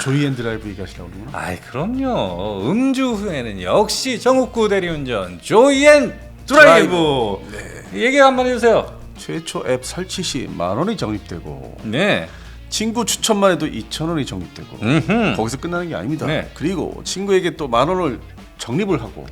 조이앤 드라이브 얘기하시려고 그러구나. 아이 그럼요. 음주 후에는 역시 정욱구 대리운전 조이앤 드라이브. 네. 얘기 한번 해주세요. 최초 앱 설치 시 10,000원이 적립되고 네. 친구 추천만 해도 2,000원이 적립되고 음흠. 거기서 끝나는 게 아닙니다. 네. 그리고 친구에게 또 10,000원을 적립을 하고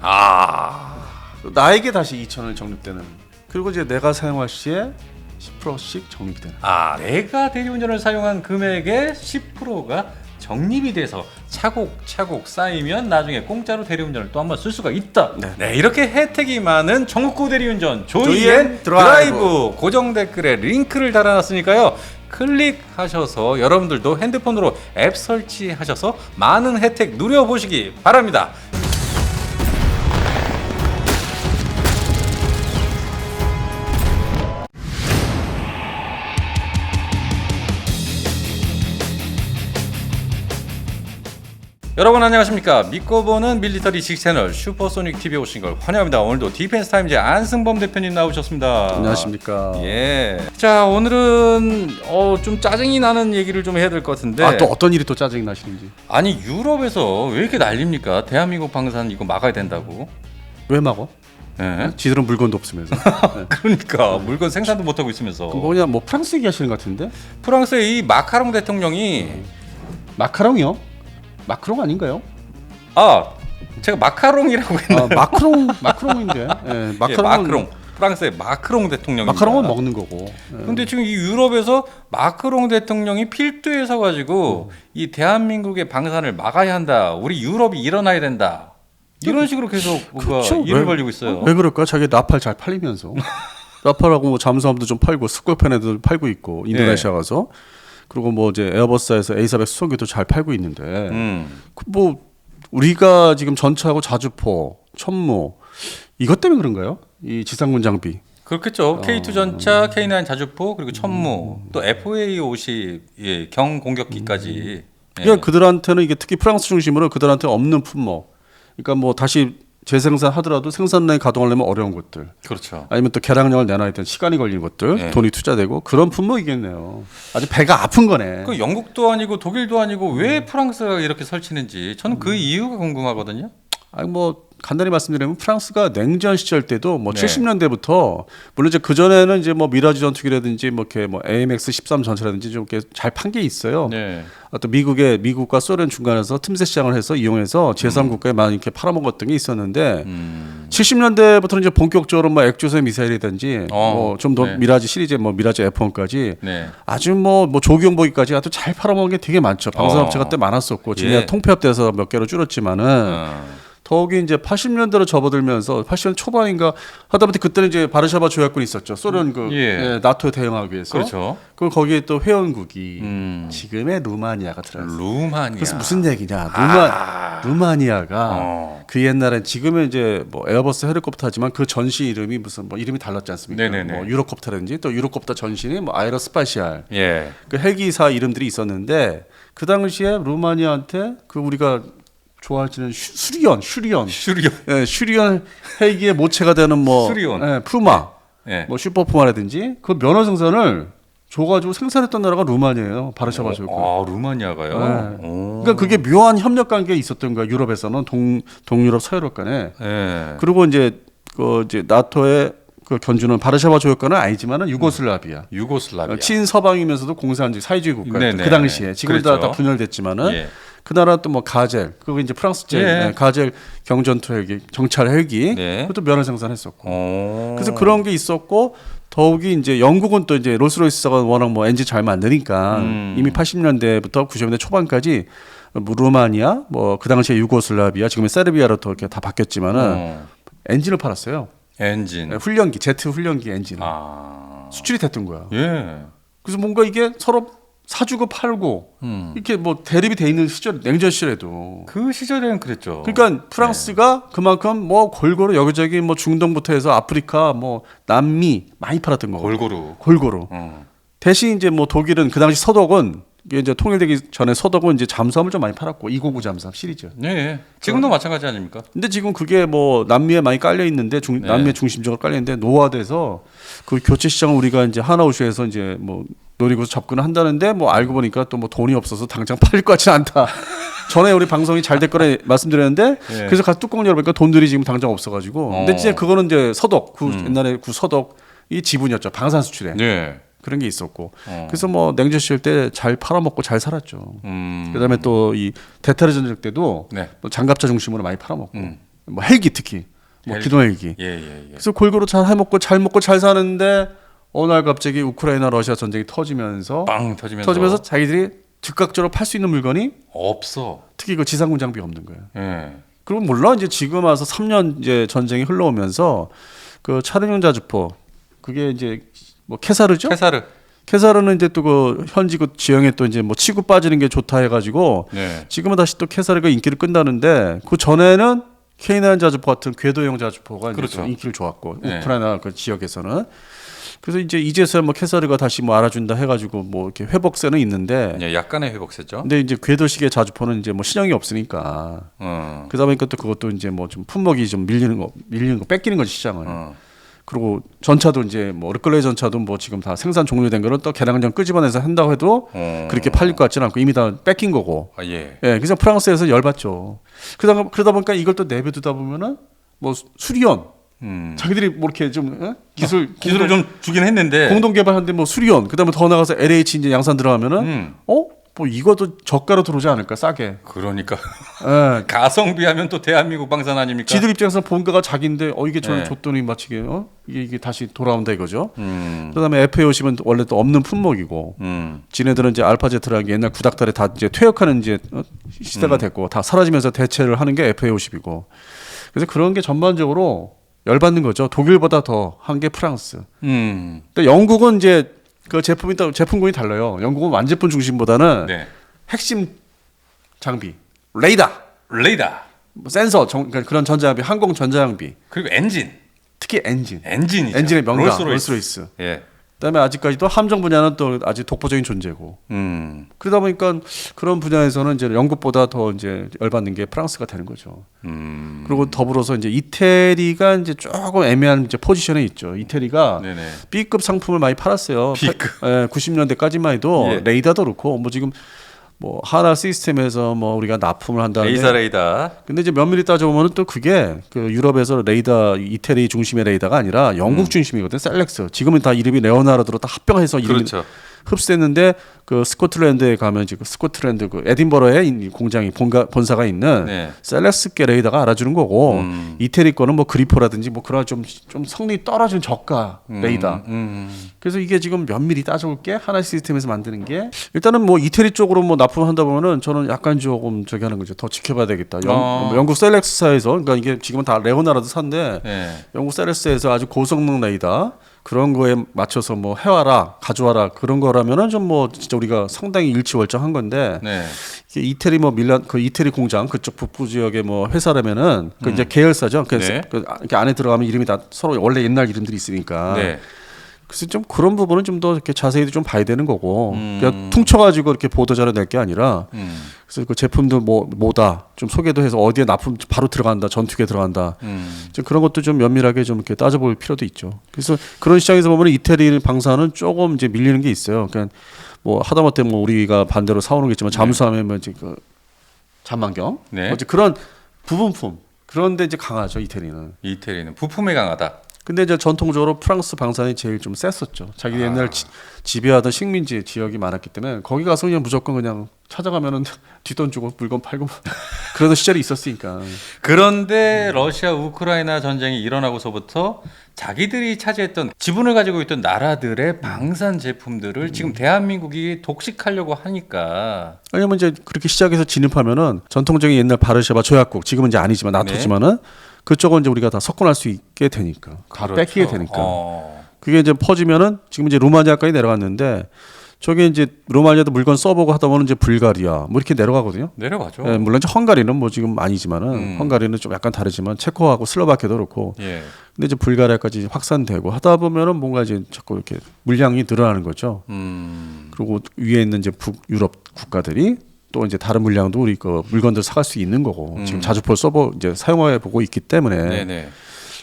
또 나에게 다시 2,000원이 적립되는, 그리고 이제 내가 사용할 시에 10%씩 적립되는. 내가 대리운전을 사용한 금액의 10%가 적립이 돼서 차곡차곡 쌓이면 나중에 공짜로 대리운전을 또 한번 쓸 수가 있다. 네, 이렇게 혜택이 많은 정욱구 대리운전 조이앤 드라이브 고정 댓글에 링크를 달아놨으니까요. 클릭하셔서 여러분들도 핸드폰으로 앱 설치하셔서 많은 혜택 누려보시기 바랍니다. 여러분 안녕하십니까. 믿고 보는 밀리터리 직 채널 슈퍼소닉 TV에 오신 걸 환영합니다. 오늘도 디펜스 타임즈 안승범 대표님 나오셨습니다. 안녕하십니까. 예. 자, 오늘은 좀 짜증이 나는 얘기를 좀 해야 될 것 같은데. 또 어떤 일이 또 짜증이 나시는지. 아니 유럽에서 왜 이렇게 난립니까? 대한민국 방산 이거 막아야 된다고. 왜 막어? 예. 지들은 물건도 없으면서. 네. 그러니까 물건 생산도 못 하고 있으면서. 뭐냐, 뭐 프랑스 얘기하시는 것 같은데? 프랑스의 이 마카롱 대통령이 마카롱이요? 마크롱 아닌가요? 제가 마카롱이라고 했나요? 마크롱인데. 예, 마크롱. 프랑스의 마크롱 대통령입니다. 마카롱은 먹는 거고. 예. 근데 지금 이 유럽에서 마크롱 대통령이 필두에 서가지고 이 대한민국의 방산을 막아야 한다. 우리 유럽이 일어나야 된다. 이런 식으로 계속 뭔가 그렇죠. 일을 벌리고 있어요. 왜 그럴까? 자기 나팔 잘 팔리면서. 나팔하고 뭐 잠수함도 좀 팔고 스콜펜 애들 팔고 있고 인도네시아 가서. 그리고 뭐 이제 에어버스에서 A400 수송기도 잘 팔고 있는데 뭐 우리가 지금 전차하고 자주포, 천무 이것 때문에 그런가요? 이 지상군 장비. 그렇겠죠. K2 전차, K9 자주포, 그리고 천무, 또 FA-50 경 공격기까지. 그러니까 그들한테는 이게 특히 프랑스 중심으로 그들한테 없는 품목. 그러니까 뭐 다시 재생산하더라도 생산량이 가동하려면 어려운 것들. 그렇죠. 아니면 또 개량량을 내놔야 되는 시간이 걸리는 것들, 네. 돈이 투자되고 그런 품목이겠네요. 아주 배가 아픈 거네. 그 영국도 아니고 독일도 아니고 왜 프랑스가 이렇게 설치는지 저는 그 이유가 궁금하거든요. 아니 뭐 간단히 말씀드리면 프랑스가 냉전 시절 때도 뭐 네. 70년대부터 물론 이제 그 전에는 이제 뭐 미라지 전투기라든지 뭐 이렇게 뭐 AMX 13 전차라든지 좀 이렇게 잘 판 게 있어요. 네. 또 미국과 소련 중간에서 틈새 시장을 해서 이용해서 제3국가에 많이 이렇게 팔아먹었던 게 있었는데 70년대부터는 이제 본격적으로 뭐 액조세 미사일이든지 뭐 좀 더 네. 미라지 시리즈 뭐 미라지 F1까지 네. 아주 뭐 조기용보기까지 아주 잘 팔아먹은 게 되게 많죠. 방산업체가 그때 많았었고 지금 예. 통폐합돼서 몇 개로 줄었지만은. 더욱이 이제 80년대로 접어들면서 80년 초반인가 하다못해 그때는 이제 바르샤바 조약군이 있었죠. 소련 나토에 대응하기 위해서. 그렇죠. 그리고 거기에 또 회원국이 지금의 루마니아가 들어갔어요. 루마니아. 그래서 무슨 얘기냐? 루마니아가 그 옛날엔 지금은 이제 뭐 에어버스 헬리콥터 하지만 그 전시 이름이 무슨 뭐 이름이 달랐지 않습니까? 네네네. 뭐 유로콥터라든지 또 유로콥터 전신이 뭐 아에로스파시알 예. 그 헬기사 이름들이 있었는데 그 당시에 루마니아한테 그 우리가 좋아하시는 슈리온. 예, 슈리온 헬기의 모체가 되는 뭐 슈리온. 예, 푸마, 예. 뭐 슈퍼푸마라든지 그 면허 생산을 줘가지고 생산했던 나라가 루마니아예요. 바르샤바 조약국. 루마니아가요? 네. 오. 그러니까 그게 묘한 협력 관계가 있었던 거야. 유럽에서는 동유럽, 서유럽 간에. 예. 그리고 이제 나토의 그 견주는 바르샤바 조약과는 아니지만은 유고슬라비아. 유고슬라비아. 친서방이면서도 공산주의 사회주의 국가였죠. 네네. 그 당시에. 지금은 그랬죠. 다 분열됐지만은 예. 그 나라 또 뭐 가젤, 그리고 이제 프랑스제 예. 가젤 경전투 헬기, 정찰 헬기, 네. 그것도 면허 생산했었고. 오. 그래서 그런 게 있었고 더욱이 이제 영국은 또 이제 롤스로이스가 워낙 뭐 엔진 잘 만드니까 이미 80년대부터 90년대 초반까지 뭐 루마니아, 뭐 그 당시에 유고슬라비아, 지금은 세르비아로 또 이렇게 다 바뀌었지만은 엔진을 팔았어요. 엔진. 훈련기, 제트 훈련기 엔진. 수출이 됐던 거야. 예. 그래서 뭔가 이게 서로 사주고 팔고 이렇게 뭐 대립이 돼 있는 시절, 냉전 시절에도. 그 시절에는 그랬죠. 그러니까 프랑스가 그만큼 뭐 골고루 여기저기 뭐 중동부터 해서 아프리카, 뭐 남미 많이 팔았던 거고. 골고루. 대신 이제 뭐 독일은 그 당시 서독은 이게 이제 통일되기 전에 서독은 이제 잠수함을 좀 많이 팔았고 209 잠수함 시리즈. 네. 지금도 마찬가지 아닙니까? 근데 지금 그게 뭐 남미에 많이 깔려 있는데 남미에 중심적으로 깔려 있는데 노화돼서 그 교체 시장을 우리가 이제 하나우시에서 이제 뭐 노리고 접근을 한다는데 뭐 알고 보니까 또 뭐 돈이 없어서 당장 팔릴 것 같지는 않다. 전에 우리 방송이 잘 될 거라 말씀드렸는데 그래서 가서 뚜껑 열어보니까 돈들이 지금 당장 없어가지고. 근데 진짜 그거는 이제 서독 옛날에 구 서독이 지분이었죠. 방산 수출에. 네. 그런 게 있었고. 그래서 뭐 냉전 시절 때 잘 팔아먹고 잘 살았죠. 그다음에 또 이 대테러 전쟁 때도 또 장갑차 중심으로 많이 팔아먹고. 뭐 헬기 특히. 뭐 기동 헬기. 그래서 골고루 잘 해먹고 잘 먹고 잘 사는데 어느 날 갑자기 우크라이나 러시아 전쟁이 터지면서 빵 터지면서 자기들이 즉각적으로 팔 수 있는 물건이 없어. 특히 그 지상군 장비가 없는 거예요. 예. 그리고 물론 이제 지금 와서 3년 이제 전쟁이 흘러오면서 그 차량용 자주포 그게 이제 뭐 캐사르죠? 캐사르는 이제 또 그 현지 그 지형에 또 이제 뭐 치고 빠지는 게 좋다 해가지고 지금은 다시 또 캐사르가 인기를 끈다는데 그 전에는 K9 자주포 같은 궤도형 자주포가 그렇죠. 이제 인기를 좋았고 우크라이나 그 지역에서는 그래서 이제서야 뭐 캐사르가 다시 뭐 알아준다 해가지고 뭐 이렇게 회복세는 있는데 약간의 회복세죠. 근데 이제 궤도식의 자주포는 이제 뭐 신형이 없으니까 그러다 보니까 또 그것도 이제 뭐 좀 품목이 좀 밀리는 거 뺏기는 거지 시장을. 그리고 전차도 이제 뭐 르클레이 전차도 뭐 지금 다 생산 종료된 거는 또 개량전 끄집어내서 한다고 해도 그렇게 팔릴 것 같지는 않고 이미 다 뺏긴 거고. 그래서 프랑스에서 열받죠. 그러다 보니까 이걸 또 내비두다 보면은 뭐 수리원 자기들이 뭐 이렇게 좀 기술을 좀 주긴 했는데 공동 개발하는데 뭐 수리원 그다음에 더 나가서 LH 이제 양산 들어가면은 뭐 이것도 저가로 들어오지 않을까 싸게. 그러니까 가성비하면 또 대한민국 방산 아닙니까? 지들 입장에서 본가가 자기인데 이게 저는 줬더니 마치게 이게 다시 돌아온다 이거죠. 그다음에 FA50은 원래 또 없는 품목이고 지네들은 이제 알파제트라는 게 옛날 구닥다리 다 이제 퇴역하는 이제 시대가 됐고 다 사라지면서 대체를 하는 게 FA50이고 그래서 그런 게 전반적으로 열받는 거죠. 독일보다 더 한 게 프랑스. 근데 영국은 이제 그 제품군이 달라요. 영국은 완제품 중심보다는 핵심 장비, 레이더, 뭐 센서, 그러니까 그런 전자장비, 항공 전자장비, 그리고 엔진, 특히 엔진이죠. 엔진의 명가, 롤스로이스. 그다음에 아직까지도 함정 분야는 또 아직 독보적인 존재고. 그러다 보니까 그런 분야에서는 이제 영국보다 더 이제 열받는 게 프랑스가 되는 거죠. 그리고 더불어서 이제 이태리가 이제 조금 애매한 이제 포지션에 있죠. 이태리가 B급 상품을 많이 팔았어요. B급. 90년대까지만 해도 레이더도 그렇고 뭐 지금 뭐 하나 시스템에서 뭐 우리가 납품을 한다는데 레이더. 근데 이제 면밀히 따져보면은 또 그게 그 유럽에서 레이더 이태리 중심의 레이더가 아니라 영국 중심이거든. 셀렉스. 지금은 다 이름이 레오나르도로 다 합병해서 이름이 흡수됐는데 그 스코틀랜드에 가면 지금 스코틀랜드 그 에딘버러에 공장이 본사가 있는 셀렉스계 레이더가 알아주는 거고 이태리 거는 뭐 그리포라든지 뭐 그런 좀 성능이 떨어진 저가 레이더. 그래서 이게 지금 면밀히 따져볼 게 하나 시스템에서 만드는 게 일단은 뭐 이태리 쪽으로 뭐 납품한다 보면은 저는 약간 조금 저기 하는 거죠. 더 지켜봐야 되겠다. 영국 셀렉스사에서 그러니까 이게 지금은 다 레오나르도 산데 영국 셀렉스에서 아주 고성능 레이더 그런 거에 맞춰서 뭐 해와라 가져와라 그런 거라면은 좀 뭐 진짜 우리가 상당히 일치월장한 건데 이게 이태리 뭐 밀란 그 이태리 공장 그쪽 북부 지역의 뭐 회사라면은 그 이제 계열사죠. 그래서 그 안에 들어가면 이름이 다 서로 원래 옛날 이름들이 있으니까. 그래서 좀 그런 부분은 좀 더 이렇게 자세히 좀 봐야 되는 거고 그냥 퉁쳐가지고 이렇게 보도 자료 낼 게 아니라 그래서 그 제품도 뭐다 좀 소개도 해서 어디에 납품 바로 들어간다 전투기에 들어간다 좀 그런 것도 좀 면밀하게 좀 이렇게 따져볼 필요도 있죠. 그래서 그런 시장에서 보면 이태리 방사는 조금 이제 밀리는 게 있어요. 그러니까 뭐 하다못해 뭐 우리가 반대로 사오는 게 있지만 잠수함에 뭐 이제 그 잠만경 어째 그런 부분품 그런데 이제 강하죠 이태리는 부품에 강하다. 근데 이제 전통적으로 프랑스 방산이 제일 좀 셌었죠. 자기 옛날 지배하던 식민지 지역이 많았기 때문에 거기 가서 그냥 무조건 그냥 찾아가면은 뒷돈 주고 물건 팔고 그러던 시절이 있었으니까. 그런데 러시아 우크라이나 전쟁이 일어나고서부터 자기들이 차지했던 지분을 가지고 있던 나라들의 방산 제품들을 지금 대한민국이 독식하려고 하니까. 왜냐면 이제 그렇게 시작해서 진입하면은 전통적인 옛날 바르샤바 조약국 지금은 이제 아니지만 나토지만은 그쪽은 이제 우리가 다 석권할 수 있게 되니까, 다 뺏기게 되니까. 그게 이제 퍼지면은 지금 이제 루마니아까지 내려갔는데 저게 이제 로마니아도 물건 써보고 하다 보면 이제 불가리아 뭐 이렇게 내려가거든요. 내려가죠. 예, 물론 이제 헝가리는 뭐 지금 아니지만은 헝가리는 좀 약간 다르지만 체코하고 슬로바키아도 그렇고. 예. 근데 이제 불가리아까지 확산되고 하다 보면은 뭔가 이제 자꾸 이렇게 물량이 늘어나는 거죠. 그리고 위에 있는 이제 북유럽 국가들이 또 이제 다른 물량도 우리 그 물건들 사갈 수 있는 거고 지금 자주포를 써보 이제 사용해 보고 있기 때문에. 네네.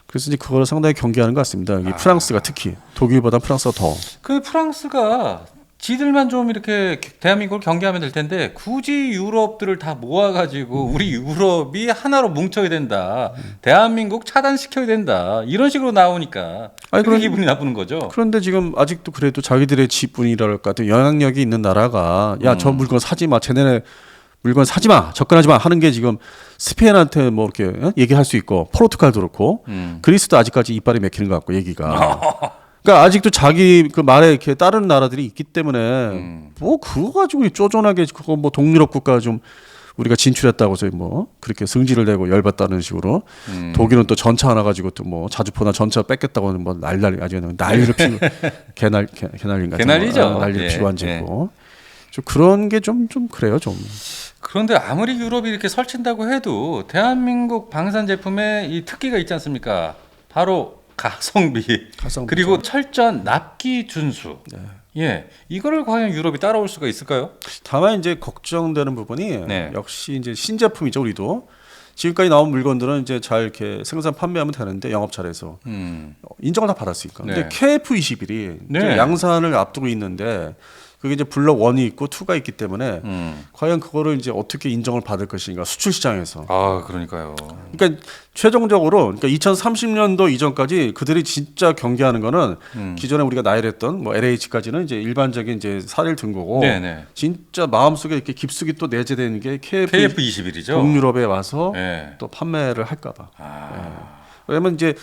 그래서 이제 그거를 상당히 경계하는 것 같습니다. 이 프랑스가 특히 독일보다 프랑스가 더. 그 프랑스가 지들만 좀 이렇게 대한민국을 경계하면 될 텐데 굳이 유럽들을 다 모아가지고 우리 유럽이 하나로 뭉쳐야 된다. 대한민국 차단시켜야 된다. 이런 식으로 나오니까 그게 기분이 나쁘는 거죠. 그런데 지금 아직도 그래도 자기들의 지분이랄까 영향력이 있는 나라가 야 저 물건 사지 마. 쟤네네 물건 사지 마. 접근하지 마 하는 게 지금 스페인한테 뭐 이렇게 얘기할 수 있고 포르투갈도 그렇고 그리스도 아직까지 이빨이 막히는 것 같고 얘기가. 그러니까 아직도 자기 그 말에 이렇게 따르는 나라들이 있기 때문에 뭐 그거 가지고 쪼잔하게 그거 뭐 동유럽 국가 좀 우리가 진출했다고 저희 뭐 그렇게 승질을 내고 열받다는 식으로 독일은 또 전차 하나 가지고 또 뭐 자주포나 전차 뺏겠다고는 뭐 난리 아주 난리를 피고 개난리인가 개난리죠. 난리를 피고 앉았고 좀 그런 게 좀 그래요 좀. 그런데 아무리 유럽이 이렇게 설친다고 해도 대한민국 방산 제품에 이 특기가 있지 않습니까? 바로 가성비 그리고 철저한 납기 준수. 네. 예, 이거를 과연 유럽이 따라올 수가 있을까요? 다만 이제 걱정되는 부분이 역시 이제 신제품이죠. 우리도 지금까지 나온 물건들은 이제 잘 이렇게 생산 판매하면 되는데 영업 잘해서 인정을 다 받았으니까. 근데 KF21이 이제 양산을 앞두고 있는데 그게 이제 블록 1이 있고 2가 있기 때문에 과연 그거를 이제 어떻게 인정을 받을 것인가 수출 시장에서. 아, 그러니까요. 그러니까 최종적으로 그러니까 2030년도 이전까지 그들이 진짜 경계하는 거는 기존에 우리가 나열했던 뭐 LH까지는 이제 일반적인 이제 사례를 든 거고 진짜 마음속에 이렇게 깊숙이 또 내재되는 게 KF21이죠. 동유럽에 와서 또 판매를 할까 봐. 왜냐면 이제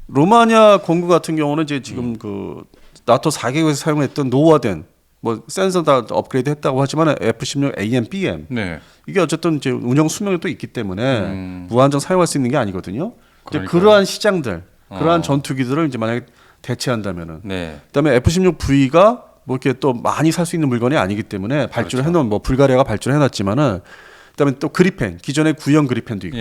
로마니아 공구 같은 경우는 이제 지금 그 나토 4개국에서 사용했던 노후화된 뭐 센서 다 업그레이드 했다고 하지만 F16 AM, BM 이게 어쨌든 이제 운영 수명이 또 있기 때문에 무한정 사용할 수 있는 게 아니거든요. 이제 그러한 시장들, 그러한 전투기들을 이제 만약에 대체한다면은, 그다음에 F16V가 뭐 이렇게 또 많이 살 수 있는 물건이 아니기 때문에 발주를 해놓은 뭐 불가리아가 발주를 해놨지만은, 그다음에 또 그리펜 기존의 구형 그리펜도 있고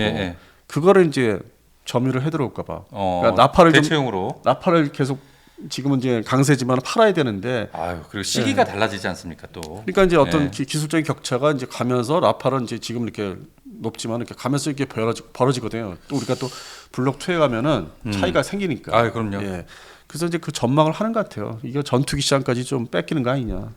그거를 이제 점유를 해들어올까봐. 그러니까 나팔을 대체용으로 나팔을 계속 지금은 이제 강세지만 팔아야 되는데. 아유, 그리고 시기가 달라지지 않습니까 또. 그러니까 이제 어떤 기술적인 격차가 이제 가면서 라팔은 이제 지금 이렇게 높지만 이렇게 가면서 이렇게 벌어지거든요. 또 우리가 또 블록 2에 가면은 차이가 생기니까. 아, 그럼요. 그래서 이제 그 전망을 하는 것 같아요. 이거 전투기 시장까지 좀 뺏기는 거 아니냐.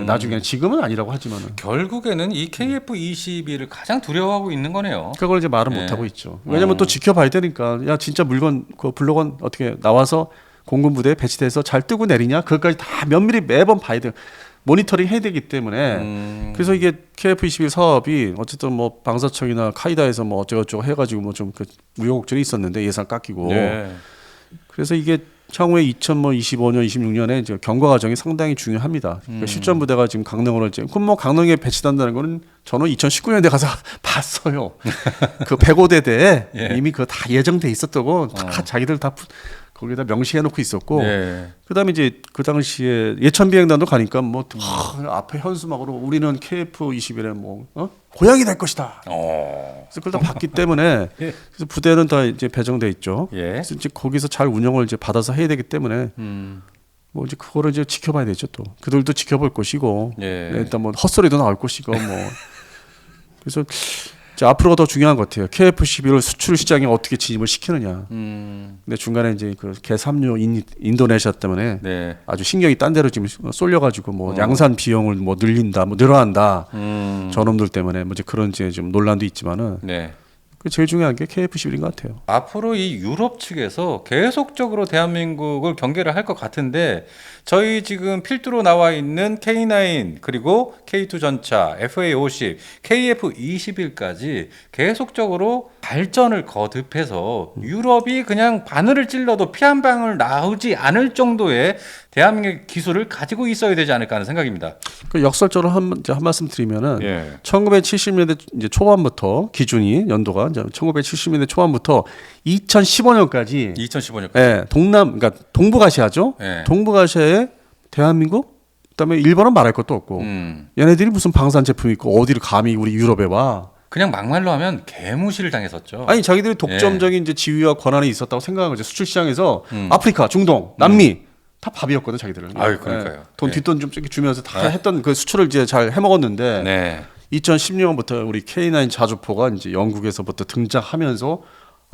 나중에 지금은 아니라고 하지만은 결국에는 이 KF21을 가장 두려워하고 있는 거네요. 그걸 이제 말은 못 하고 있죠. 왜냐면 또 지켜봐야 되니까. 야 진짜 물건 그 블록은 어떻게 나와서 공군 부대에 배치돼서 잘 뜨고 내리냐? 그것까지 다 면밀히 매번 봐야 돼요. 모니터링 해야 되기 때문에. 그래서 이게 KF21 사업이 어쨌든 뭐 방사청이나 카이다에서 뭐 어쩌고저쩌고 해가지고 뭐 좀 그 우여곡절이 있었는데 예산 깎이고. 그래서 이게 향후에 2025년, 26년에 이제 경과 과정이 상당히 중요합니다. 그러니까 실전 부대가 지금 강릉으로 이제 그럼 뭐 강릉에 배치된다는 거는 저는 2019년에 가서 봤어요. 그 105대대에 이미 그거 다 예정돼 있었다고 다 자기들 다 거기다 명시해 놓고 있었고 그다음에 이제 그 당시에 예천 비행단도 가니까 뭐 앞에 현수막으로 우리는 KF21에 뭐 고향이 될 것이다. 그래서 그걸 다 봤기 때문에 그래서 부대는 다 이제 배정돼 있죠. 그래서 이제 거기서 잘 운영을 이제 받아서 해야 되기 때문에 뭐 이제 그거를 이제 지켜봐야 되죠 또. 그들도 지켜볼 것이고 일단 뭐 헛소리도 나올 것이고 뭐 그래서. 앞으로가 더 중요한 것 같아요. KF11을 수출 시장에 어떻게 진입을 시키느냐. 근데 중간에 이제 그 개삼류 인도네시아 때문에 아주 신경이 딴 데로 지금 쏠려가지고 뭐 양산 비용을 뭐 늘린다, 뭐 늘어난다. 저놈들 때문에 뭐 이제 그런 이제 좀 논란도 있지만은. 그 제일 중요한 게 KF11인 것 같아요. 앞으로 이 유럽 측에서 계속적으로 대한민국을 경계를 할 것 같은데 저희 지금 필두로 나와 있는 K9 그리고 K2 전차, FA50, KF21까지 계속적으로 발전을 거듭해서 유럽이 그냥 바늘을 찔러도 피 한 방울 나오지 않을 정도의 대한민국의 기술을 가지고 있어야 되지 않을까 하는 생각입니다. 그 역설적으로 한 말씀 드리면은 1970년대 이제 초반부터 기준이 연도가 이제 1970년대 초반부터 2015년까지 그러니까 동북아시아죠. 동북아시아에 대한민국 그다음에 일본은 말할 것도 없고 얘네들이 무슨 방산 제품이 있고 어디를 감히 우리 유럽에 와. 그냥 막말로 하면 개무시를 당했었죠. 아니 자기들이 독점적인 이제 지위와 권한이 있었다고 생각한 거죠. 수출 시장에서 아프리카, 중동, 남미 다 밥이었거든 자기들은. 아유, 그러니까요. 돈 네. 뒷돈 좀 주면서 다 했던 그 수출을 이제 잘 해먹었는데 네. 2010년부터 우리 K9 자주포가 이제 영국에서부터 등장하면서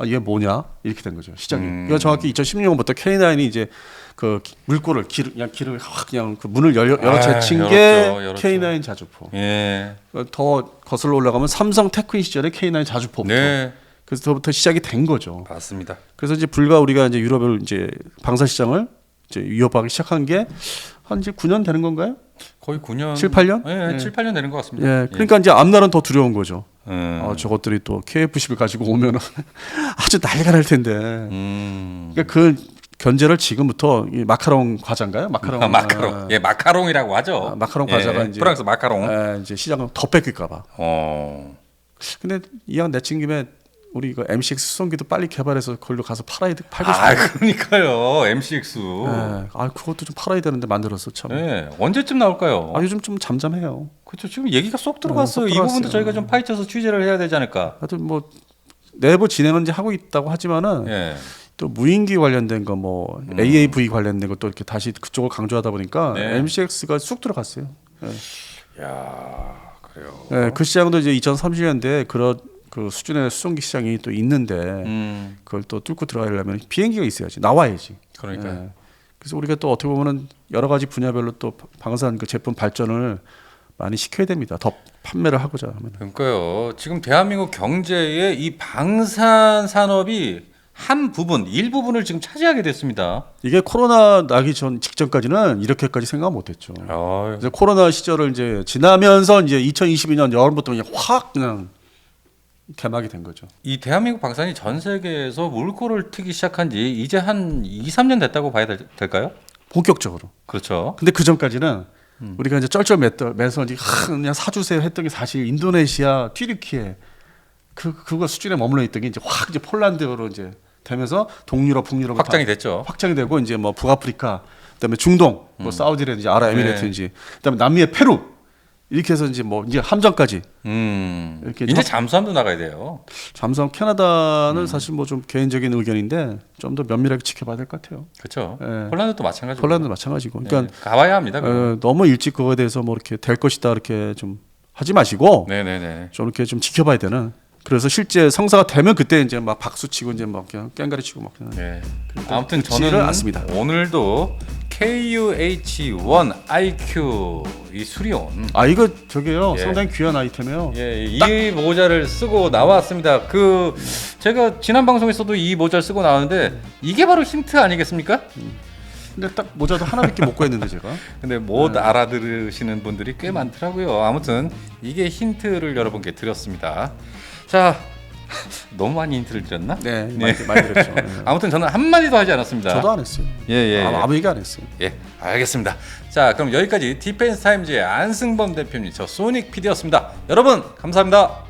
아, 얘 뭐냐 이렇게 된 거죠 시장이. 그러니까 정확히 2010년부터 K9이 이제 그 물꼬를 길을 확 그냥 그 문을 열어 제친 게 열었죠. K9 자주포. 예. 더 거슬러 올라가면 삼성 테크인 시절에 K9 자주포부터. 네. 그래서 저부터 시작이 된 거죠. 맞습니다. 그래서 이제 불과 우리가 이제 유럽을 이제 방산 시장을 이제 위협하기 시작한 게 한 이제 9년 되는 건가요? 거의 9년 7, 8년? 예, 예. 7, 8년 되는 것 같습니다. 예. 그러니까 이제 앞날은 더 두려운 거죠. 음. 저것들이 또 KF10을 가지고 오면 아주 난리가 날 텐데. 그러니까 그 견제를 지금부터 이 마카롱 과자인가요? 마카롱. 마카롱. 예, 마카롱이라고 하죠. 마카롱 과자가 예, 이제 프랑스 마카롱. 이제 시장을 더 뺏길까봐. 근데 이왕 내친 김에 우리 이거 MCX 수송기도 빨리 개발해서 그걸로 가서 팔고 싶어요. 그러니까요. MCX. 그것도 좀 팔아야 되는데 만들었어 참. 예, 언제쯤 나올까요? 요즘 좀 잠잠해요. 그렇죠. 지금 얘기가 쏙 들어갔어요. 쏙 이 부분도 들어갔어요. 저희가 좀 파헤쳐서 취재를 해야 되지 않을까. 하여튼 뭐 내부 진행은 이제 하고 있다고 하지만은 예. 또 무인기 관련된 거 뭐 AAV 관련된 것도 이렇게 다시 그쪽을 강조하다 보니까 네. MCX가 쑥 들어갔어요. 야, 그래요. 네, 그 시장도 이제 2030년대에 그런 그 수준의 수송기 시장이 또 있는데 그걸 또 뚫고 들어가려면 비행기가 있어야지 나와야지. 그러니까요. 네. 그래서 우리가 또 어떻게 보면은 여러 가지 분야별로 또 방산 그 제품 발전을 많이 시켜야 됩니다. 더 판매를 하고자 하면. 그러니까요. 지금 대한민국 경제의 이 방산 산업이 한 부분, 일부분을 지금 차지하게 됐습니다. 이게 코로나 나기 직전까지는 이렇게까지 생각 못했죠. 이제 코로나 시절을 이제 지나면서 이제 2022년 여름부터 그냥 확 그냥 개막이 된 거죠. 이 대한민국 방산이 전 세계에서 물꼬를 트기 시작한 지 이제 한 2, 3년 됐다고 봐야 될까요? 본격적으로. 그렇죠. 근데 그 전까지는 우리가 이제 쩔쩔 매서 이제 그냥 사주세요 했던 게 사실 인도네시아, 튀르키예 그거 수준에 머물러 있던 게 이제 확 이제 폴란드로 이제 되면서 동유럽, 북유럽 확장이 됐죠. 확장이 되고 이제 뭐 북아프리카, 그다음에 중동, 뭐 사우디라든지 아랍에미레이트인지, 그다음에 남미의 페루 이렇게 해서 이제 뭐 이제 함정까지 이렇게 이제 잠수함도 나가야 돼요. 잠수함 캐나다는 사실 뭐 좀 개인적인 의견인데 좀 더 면밀하게 지켜봐야 될 것 같아요. 그렇죠. 예. 폴란드도 마찬가지고. 폴란드도 마찬가지고. 그러니까 가봐야 합니다. 너무 일찍 그거에 대해서 뭐 이렇게 될 것이다 이렇게 좀 하지 마시고 네네네. 좀 이렇게 좀 지켜봐야 되는. 그래서 실제 성사가 되면 그때 이제 막 박수 치고 이제 막 그냥 깽가리 치고 막 그냥. 네. 아무튼 듣지를 저는 않습니다. 오늘도 KUH1IQ 이 수리온. 이거 저게요 예. 상당히 귀한 아이템이에요. 예, 이 모자를 쓰고 나왔습니다. 제가 지난 방송에서도 이 모자를 쓰고 나왔는데 이게 바로 힌트 아니겠습니까? 근데 딱 모자도 하나밖에 못 구했는데 제가. 근데 못 알아들으시는 분들이 꽤 많더라고요. 아무튼 이게 힌트를 여러분께 드렸습니다. 자, 너무 많이 힌트를 드렸나? 네, 많이 드렸죠. 네. 아무튼 저는 한 마디도 하지 않았습니다. 저도 안 했어요. 예. 아무 얘기 안 했어요. 예, 알겠습니다. 자, 그럼 여기까지 디펜스 타임즈의 안승범 대표님, 저 소닉 PD였습니다. 여러분, 감사합니다.